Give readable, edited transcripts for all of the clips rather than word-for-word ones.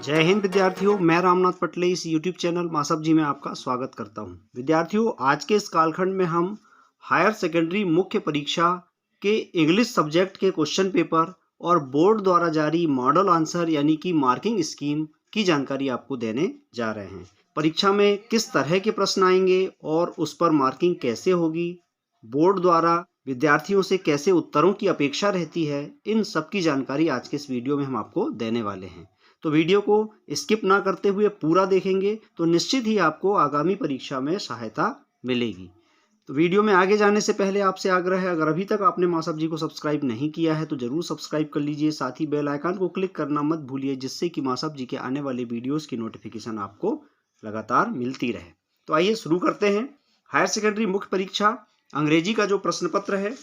जय हिंद विद्यार्थियों, मैं रामनाथ पटले इस YouTube चैनल मासब जी में आपका स्वागत करता हूं। विद्यार्थियों, आज के इस कालखंड में हम हायर सेकेंडरी मुख्य परीक्षा के इंग्लिश सब्जेक्ट के क्वेश्चन पेपर और बोर्ड द्वारा जारी मॉडल आंसर यानी कि मार्किंग स्कीम की जानकारी आपको देने जा रहे हैं। परीक्षा में किस तरह के प्रश्न आएंगे और उस पर मार्किंग कैसे होगी, बोर्ड द्वारा विद्यार्थियों से कैसे उत्तरों की अपेक्षा रहती है, इन सब की जानकारी आज के इस वीडियो में हम आपको देने वाले हैं। तो वीडियो को स्किप ना करते हुए पूरा देखेंगे तो निश्चित ही आपको आगामी परीक्षा में सहायता मिलेगी। तो वीडियो में आगे जाने से पहले आपसे आग्रह है, अगर अभी तक आपने मासब जी को सब्सक्राइब नहीं किया है तो जरूर सब्सक्राइब कर लीजिए। साथ ही बेल आइकन को क्लिक करना मत भूलिए, जिससे कि मासब जी के आने वाले वीडियोस की नोटिफिकेशन आपको लगातार मिलती रहे। तो आइए शुरू करते हैं। हायर सेकेंडरी मुख्य परीक्षा अंग्रेजी का जो प्रश्न पत्र है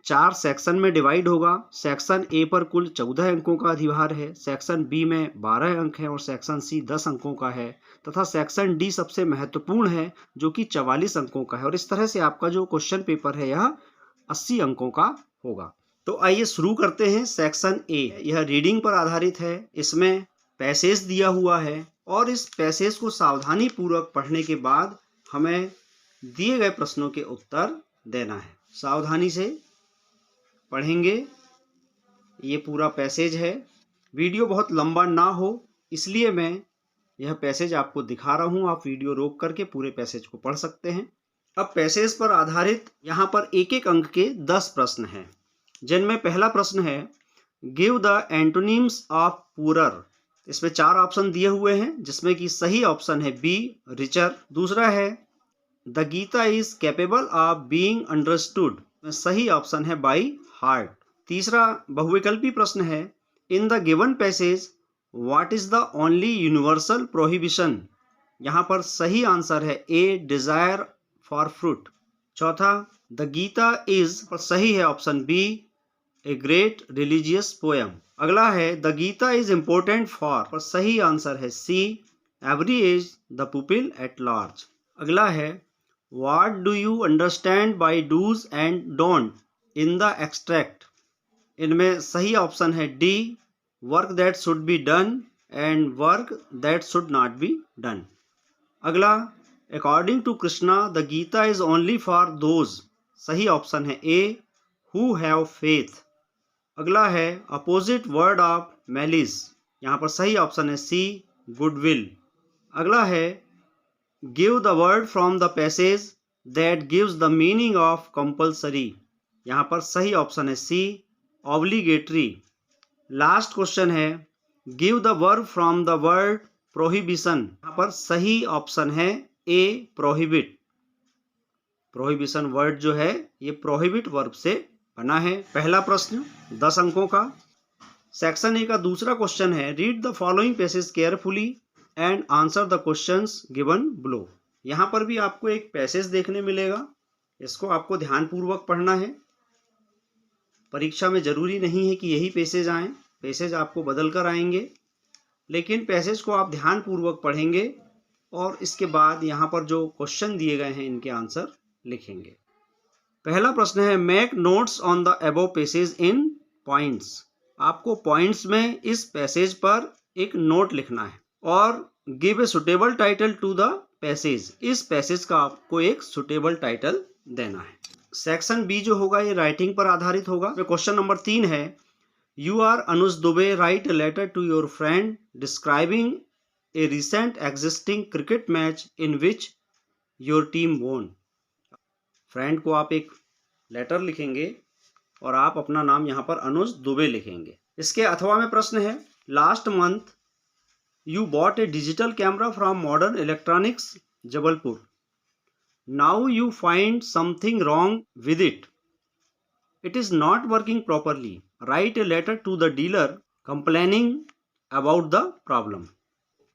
4 सेक्शन में डिवाइड होगा। सेक्शन ए पर कुल 14 अंकों का अधिभार है, सेक्शन बी में 12 अंक है और सेक्शन सी 10 अंकों का है तथा सेक्शन डी सबसे महत्वपूर्ण है जो कि 44 अंकों का है। और इस तरह से आपका जो क्वेश्चन पेपर है यह 80 अंकों का होगा। तो आइए शुरू करते हैं। सेक्शन ए यह रीडिंग पर आधारित है। इसमें पैसेज दिया हुआ है और इस पैसेज को सावधानी पूर्वक पढ़ने के बाद हमें दिए गए प्रश्नों के उत्तर देना है। सावधानी से पढ़ेंगे। ये पूरा पैसेज है। वीडियो बहुत लंबा ना हो इसलिए मैं यह पैसेज आपको दिखा रहा हूँ। आप वीडियो रोक करके पूरे पैसेज को पढ़ सकते हैं। अब पैसेज पर आधारित यहाँ पर एक एक अंक के 10 प्रश्न हैं, जिनमें पहला प्रश्न है give the antonyms of poor. इसमें 4 ऑप्शन दिए हुए हैं, जिसमें कि सही ऑप्शन है बी रिचर। दूसरा है the Gita is capable of being understood. सही ऑप्शन है बाई हार्ट। तीसरा बहुविकल्पी प्रश्न है in the given passage what is the only universal prohibition. यहाँ पर सही आंसर है ए डिजायर फॉर फ्रूट। चौथा द गीता इज पर सही है option B a great religious poem. अगला है the Gita is important for पर सही आंसर है C every age the pupil at large. अगला है what do you understand by dos and don't in the extract. इनमें सही ऑप्शन है D work that should be done and work that should not be done. अगला according to Krishna the Gita is only for those. सही option है A who have faith. अगला है opposite word of malice. यहाँ पर सही ऑप्शन है सी गुडविल। अगला है give the word from the passage that gives the meaning of compulsory. यहाँ पर सही ऑप्शन है सी ऑब्लिगेटरी। लास्ट क्वेश्चन है give the verb from the word prohibition. यहाँ पर सही ऑप्शन है ए प्रोहिबिट। प्रोहिबिशन वर्ड जो है ये प्रोहिबिट वर्ब से बना है। पहला प्रश्न 10 अंकों का। सेक्शन ए का दूसरा क्वेश्चन है read the following passage carefully and answer the questions given below. यहाँ पर भी आपको एक पैसेज देखने मिलेगा, इसको आपको ध्यानपूर्वक पढ़ना है। परीक्षा में जरूरी नहीं है कि यही पैसेज आए, पैसेज आपको बदल कर आएंगे, लेकिन पैसेज को आप ध्यानपूर्वक पढ़ेंगे और इसके बाद यहाँ पर जो क्वेश्चन दिए गए हैं इनके आंसर लिखेंगे। पहला प्रश्न है make notes on the above passage in points. आपको पॉइंट्स में इस पैसेज पर एक नोट लिखना है और give a suitable title to the passage. इस पैसेज का आपको एक सुटेबल टाइटल देना है। सेक्शन बी जो होगा ये राइटिंग पर आधारित होगा। क्वेश्चन नंबर 3 है you are Anuj Dubey write a letter to your friend describing a recent existing cricket match in which your team won. Friend को आप एक लेटर लिखेंगे और आप अपना नाम यहाँ पर अनुज दुबे लिखेंगे। इसके अथवा में प्रश्न है last month you bought A digital camera from modern electronics Jabalpur. Now you find something wrong with it. It is not working properly. Write a letter to the dealer complaining about the problem.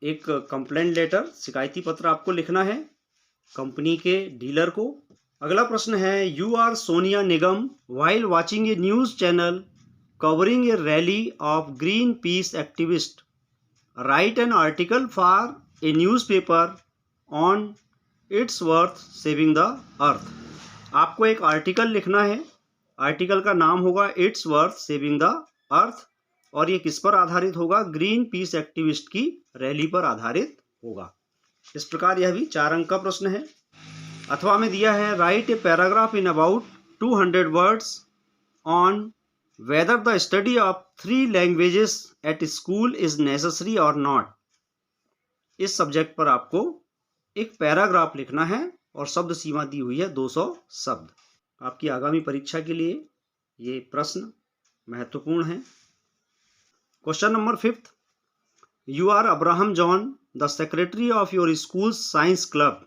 एक complaint letter शिकायती पत्र आपको लिखना है company के dealer को। अगला प्रश्न है you are Sonia Nigam while watching a news channel covering a rally of Greenpeace activists. Write an article for a newspaper on it's worth saving the earth. आपको एक आर्टिकल लिखना है, आर्टिकल का नाम होगा it's worth saving the earth और ये किस पर आधारित होगा? ग्रीन पीस एक्टिविस्ट की रैली पर आधारित होगा। इस प्रकार यह भी 4 अंक का प्रश्न है। अथवा में दिया है right a paragraph in about 200 words on whether the study of 3 languages at school is necessary और नॉट। इस सब्जेक्ट पर आपको एक पैराग्राफ लिखना है और शब्द सीमा दी हुई है 200 शब्द। आपकी आगामी परीक्षा के लिए ये प्रश्न महत्वपूर्ण है। Question number 5, you are Abraham John the secretary of your school science club.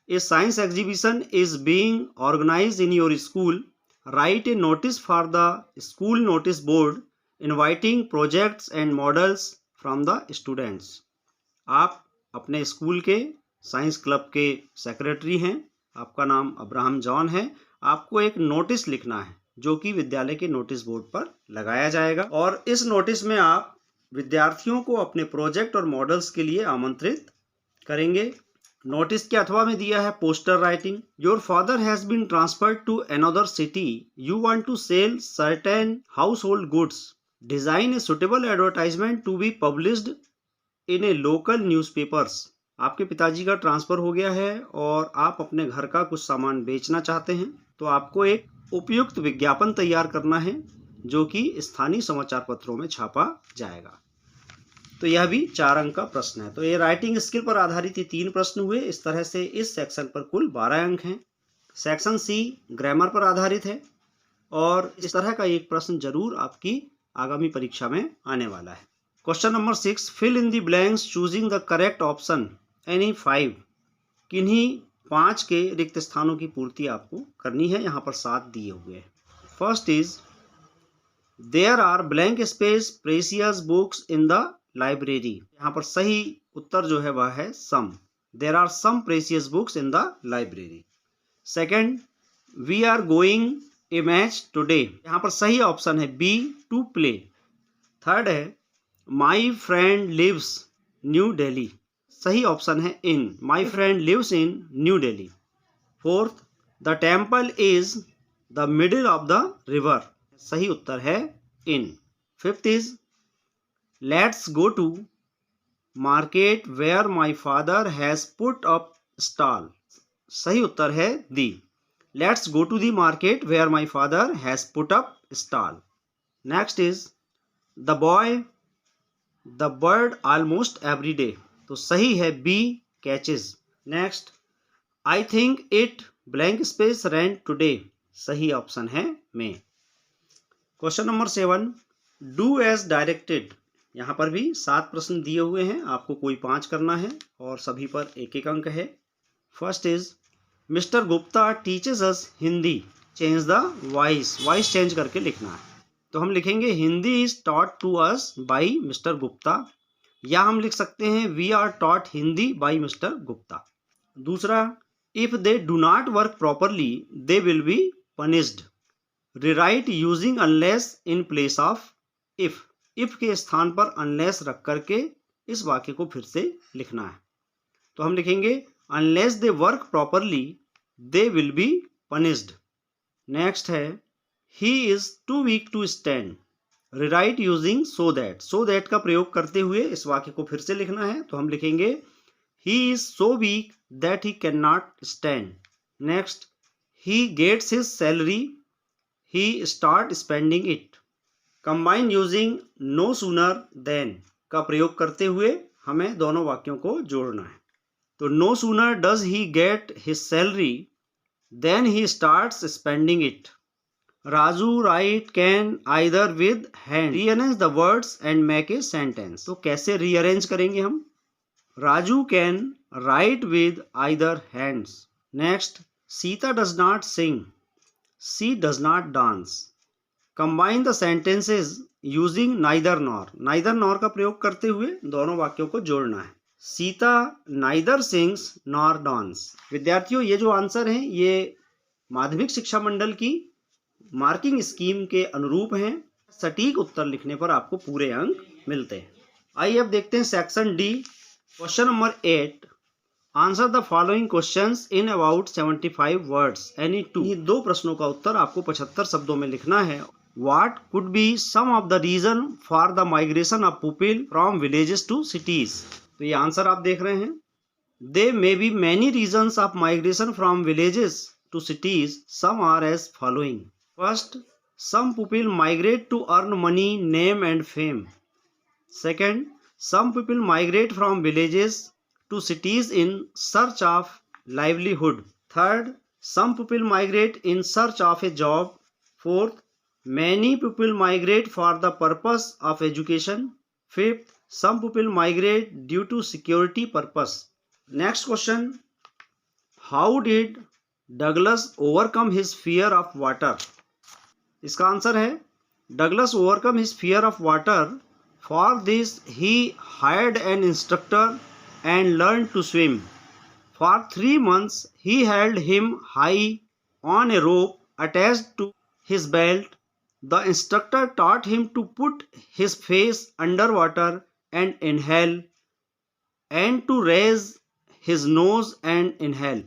A science exhibition is being organized in your school. Write a notice for the school notice board inviting projects and models from the students. आप अपने school के science club के secretary हैं, आपका नाम Abraham John है। आपको एक नोटिस लिखना है जो कि विद्यालय के नोटिस बोर्ड पर लगाया जाएगा और इस नोटिस में आप विद्यार्थियों को अपने प्रोजेक्ट और मॉडल्स के लिए आमंत्रित करेंगे। नोटिस के अथवा में दिया है poster writing. Your father has been transferred to another city, you want to sell certain house hold goods, design a suitable advertisement to be published in a local newspapers. आपके पिताजी का ट्रांसफर हो गया है और आप अपने घर का कुछ सामान बेचना चाहते हैं, तो आपको एक उपयुक्त विज्ञापन तैयार करना है जो कि स्थानीय समाचार पत्रों में छापा जाएगा। तो यह भी 4 अंक का प्रश्न है। तो ये राइटिंग स्किल पर आधारित ये 3 प्रश्न हुए। इस तरह से इस सेक्शन पर कुल 12 अंक हैं। सेक्शन सी ग्रामर पर आधारित है और इस तरह का एक प्रश्न जरूर आपकी आगामी परीक्षा में आने वाला है। Question number 6, fill in the blanks choosing the correct option any 5। किन्हीं 5 के रिक्त स्थानों की पूर्ति आपको करनी है। यहाँ पर 7 दिए हुए हैं। First is there are blank space precious books in the library. यहाँ पर सही उत्तर जो है वह है some. There are some precious books in the library. Second, we are going a match today. यहाँ पर सही ऑप्शन है बी, टू प्ले। थर्ड है my friend lives New Delhi. सही ऑप्शन है in, my friend lives in New Delhi. Fourth, the temple is the middle of the river. सही उत्तर है in. Fifth is let's go to market where my father has put up stall. सही उत्तर है the, let's go to the market where my father has put up stall. Next is the boy the bird almost every day. तो सही है B, catches. Next, I think it blank space rent today. सही option है में। क्वेश्चन नंबर 7, do as directed. यहाँ पर भी 7 प्रश्न दिए हुए हैं, आपको कोई 5 करना है और सभी पर 1-1 अंक है। First is mister Gupta teaches us Hindi, change the voice change करके लिखना है। तो हम लिखेंगे Hindi is taught to us by mister Gupta, या हम लिख सकते हैं we are taught Hindi by mister Gupta. दूसरा, if they do not work properly they will be punished, rewrite using unless in place of if. If के स्थान पर अनलेस रख करके इस वाक्य को फिर से लिखना है। तो हम लिखेंगे unless they work properly they will be punished. Next है he is too weak to stand, rewrite using so that. So that का प्रयोग करते हुए इस वाक्य को फिर से लिखना है। तो हम लिखेंगे he is so weak that he can not stand. Next, he gets his salary he start spending it. Combine using no sooner than का प्रयोग करते हुए हमें दोनों वाक्यों को जोड़ना है। तो no sooner does he get his salary then he starts spending it. Raju write can either with hand, rearrange the words and make a sentence. तो कैसे रीअरेंज करेंगे हम? Raju can write with either hands. Next, Sita does not sing, she does not dance. Combine the sentences using neither nor. Neither nor का प्रयोग करते हुए दोनों वाक्यों को जोड़ना है। Sita neither sings nor dance. विद्यार्थियों, ये जो आंसर हैं ये माध्यमिक शिक्षा मंडल की मार्किंग स्कीम के अनुरूप हैं। सटीक उत्तर लिखने पर आपको पूरे अंक मिलते हैं। आइए अब देखते हैं section D. Question number 8, answer the following questions in about 75 words any two. ये 2 प्रश्नों का उत्तर आपको 75 शब्दों में लिखना है What could be some of the reason for the migration of people from villages to cities? तो ये आंसर आप देख रहे हैं. There may be many reasons of migration from villages to cities. Some are as following. First, some people migrate to earn money, name and fame. Second, some people migrate from villages to cities in search of livelihood. Third, some people migrate in search of a job. Fourth, many people migrate for the purpose of education. Fifth, some people migrate due to security purpose. Next question. How did Douglas overcome his fear of water? इसका answer है Douglas overcome his fear of water. For this he hired an instructor and learned to swim. For 3 months he held him high on a rope attached to his belt. The instructor taught him to put his face underwater and inhale, and to raise his nose and inhale.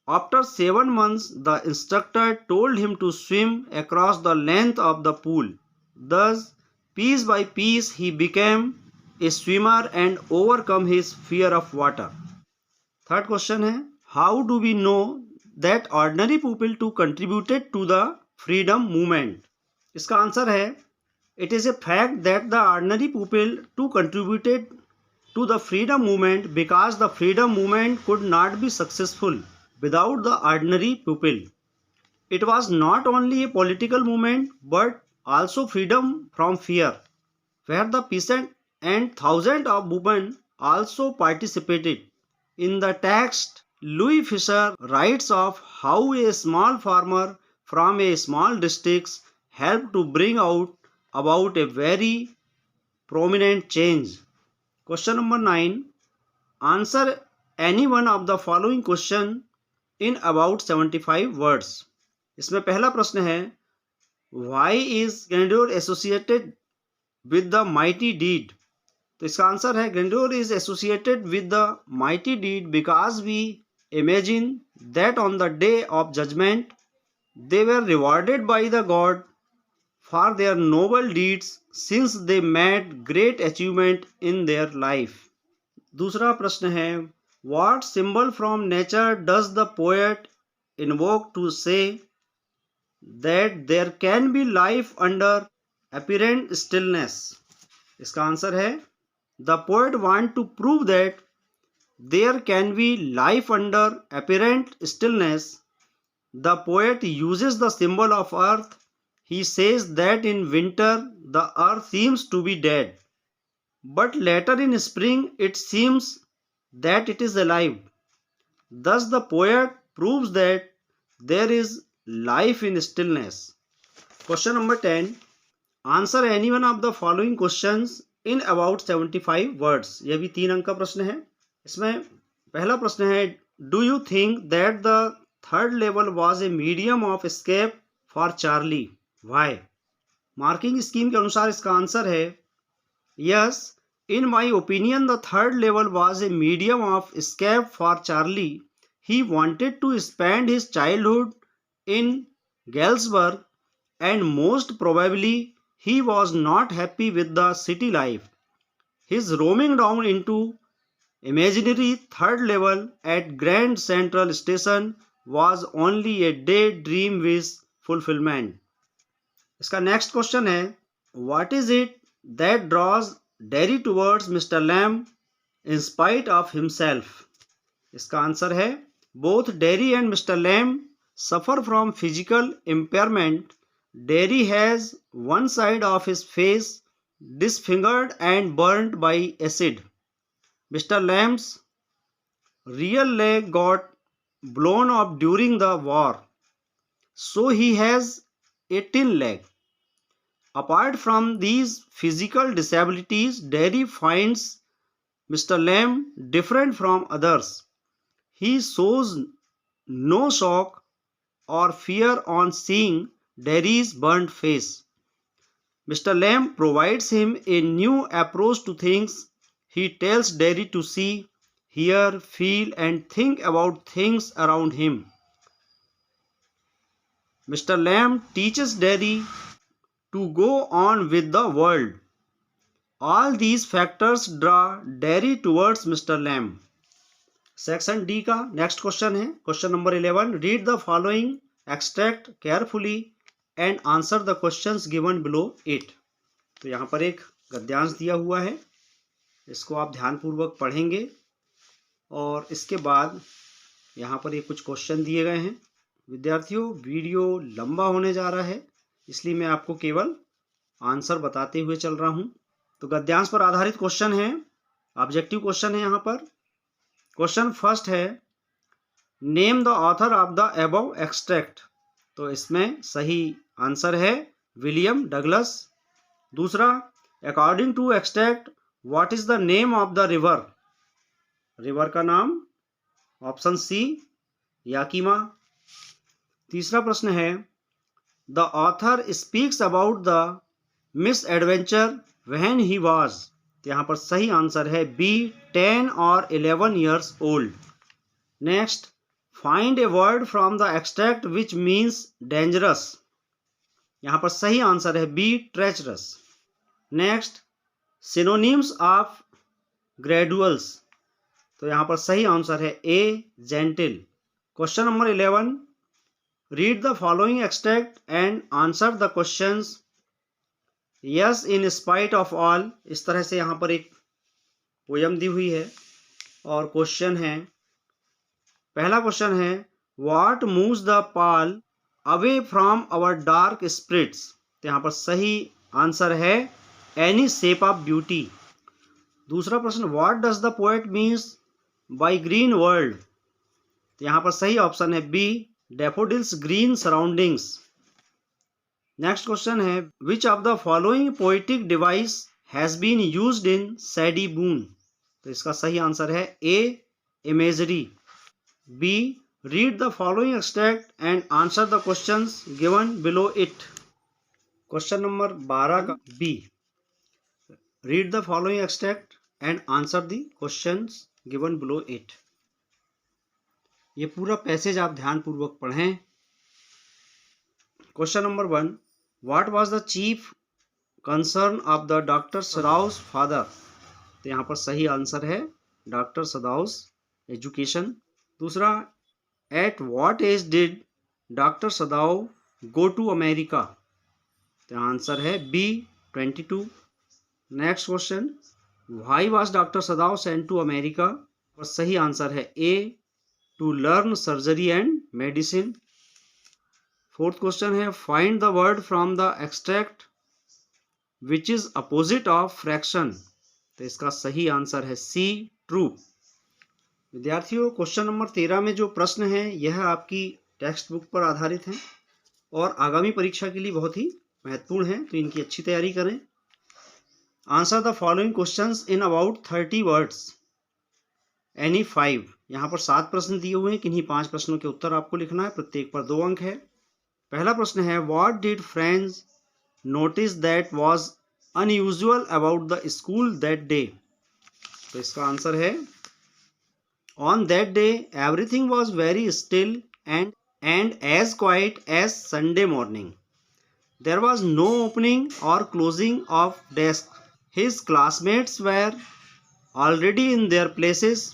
After 7 months, the instructor told him to swim across the length of the pool. Thus, piece by piece, he became a swimmer and overcome his fear of water. Third question है, how do we know that ordinary people too contributed to the freedom movement? इसका answer है, it is a fact that the ordinary people too contributed to the freedom movement because the freedom movement could not be successful without the ordinary people. It was not only a political movement but also freedom from fear, where the peasant and thousands of women also participated. In the text, Louis Fisher writes of how a small farmer from a small district helped to bring about a very prominent change. Question number 9. Answer any one of the following question in about 75 words. इसमें पहला प्रश्न है, why is grandeur associated with the mighty deed? तो इसका answer है, grandeur is associated with the mighty deed because we imagine that on the day of judgment they were rewarded by the God for their noble deeds since they made great achievement in their life. दूसरा प्रश्न है, what symbol from nature does the poet invoke to say that there can be life under apparent stillness? इसका answer है, the poet want to prove that there can be life under apparent stillness. The poet uses the symbol of earth. He says that in winter the earth seems to be dead, but later in spring it seems that it is alive. Thus the poet proves that there is life in stillness. Question number 10. Answer any one of the following questions in about 75 words. यह भी 3 अंक का प्रश्न है. इसमें पहला प्रश्न है, do you think that the third level was a medium of escape for Charlie? Why? Marking scheme के अनुसार इसका आंसर है, yes, in my opinion the third level was a medium of escape for Charlie. He wanted to spend his childhood in Galesburg and most probably he was not happy with the city life. His roaming down into imaginary third level at Grand Central Station was only a daydream wish fulfillment. इसका next question है, what is it that draws Derry towards mister Lamb in spite of himself? इसका answer है, both Derry and mister Lamb suffer from physical impairment. Derry has one side of his face disfigured and burnt by acid. Mr. Lamb's real leg got blown off during the war, so he has a tin leg. Apart from these physical disabilities, Derry finds Mr. Lamb different from others. He shows no shock or fear on seeing Derry's burnt face. Mr. Lamb provides him a new approach to things. He tells Derry to see, hear, feel and think about things around him. Mr. Lamb teaches Derry to go on with the world. All these factors draw Derry towards Mr. Lamb. Section D का next question है question number 11. Read the following extract carefully and answer the questions given below it. तो यहाँ पर एक गद्यांश दिया हुआ है, इसको आप ध्यानपूर्वक पढ़ेंगे और इसके बाद यहाँ पर ये कुछ क्वेश्चन दिए गए हैं. विद्यार्थियों, वीडियो लंबा होने जा रहा है, इसलिए मैं आपको केवल आंसर बताते हुए चल रहा हूँ. तो गद्यांश पर आधारित क्वेश्चन है, ऑब्जेक्टिव क्वेश्चन है. यहाँ पर क्वेश्चन फर्स्ट है, name the author of the above extract. तो इसमें सही आंसर है विलियम डगलस. दूसरा, according to extract what is the name of the river. River का नाम ऑप्शन सी याकीमा. तीसरा प्रश्न है, the author speaks about the misadventure when he was. तो यहाँ पर सही आंसर है बी 10 और 11 years old. Next, find a word from the extract which means dangerous. यहाँ पर सही आंसर है B treacherous. Next, synonyms of graduals. तो यहाँ पर सही आंसर है A gentle. Question number 11, read the following extract and answer the questions yes in spite of all. इस तरह से यहाँ पर एक पोयम दी हुई है और क्वेश्चन है, पहला क्वेश्चन है, what moves the pall away from our dark spirits. तो यहाँ पर सही आंसर है एनी शेप ऑफ ब्यूटी. दूसरा प्रश्न, what does the poet means by green world. तो यहाँ पर सही ऑप्शन है B daffodils green surroundings. Next question है, which of the following poetic device has been used in shady boon. तो इसका सही आंसर है A imagery. B read the following extract and answer the questions given below it. Question number 12 का B, read the following extract and answer the questions given below it. ये पूरा passage आप ध्यानपूर्वक पढ़ें. Question number 1, what was the chief concern of the doctor Sadao's father. तो यहाँ पर सही आंसर है डॉक्टर सदाउस एजुकेशन. दूसरा, at what age did doctor Sadao go to America. तो आंसर है B 22. Next question, why was doctor Sadao sent to America. और सही आंसर है A to learn surgery and medicine. Fourth question है, find the word from the extract which is opposite of fraction. तो इसका सही answer है C true. विद्यार्थियों, question number 13 में जो प्रश्न है यह आपकी टेक्स्ट बुक पर आधारित है और आगामी परीक्षा के लिए बहुत ही महत्वपूर्ण है, तो इनकी अच्छी तैयारी करें. Answer the following questions in about 30 words any 5. यहाँ पर 7 प्रश्न दिए हुए हैं, किन्हीं 5 प्रश्नों के उत्तर आपको लिखना है, प्रत्येक पर 2 अंक है. पहला प्रश्न है, what did friends notice that was unusual about the school that day. तो इसका आंसर है, on that day everything was very still and as quite as Sunday morning. There was no opening और closing of desk. His classmates were already in their places.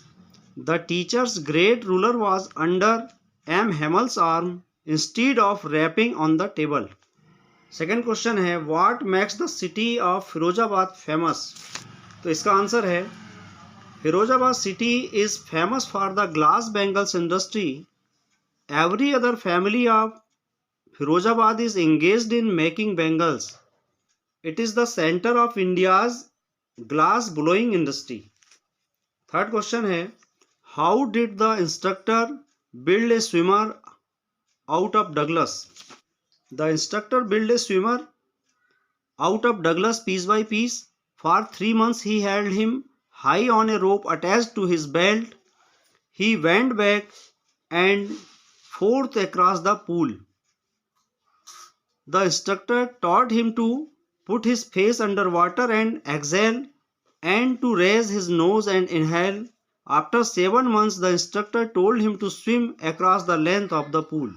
The teacher's great ruler was under M Hamel's arm instead of rapping on the table. Second question है, what makes the city of Firozabad famous. तो इसका answer है, Firozabad city is famous for the glass bangles industry. Every other family of Firozabad is engaged in making bangles. It is the centre of India's glass blowing industry. Third question है, how did the instructor build a swimmer out of Douglas. The instructor built a swimmer out of Douglas piece by piece. For 3 months he held him high on a rope attached to his belt. He went back and forth across the pool. The instructor taught him to put his face under water and exhale, and to raise his nose and inhale. After 7 months, the instructor told him to swim across the length of the pool.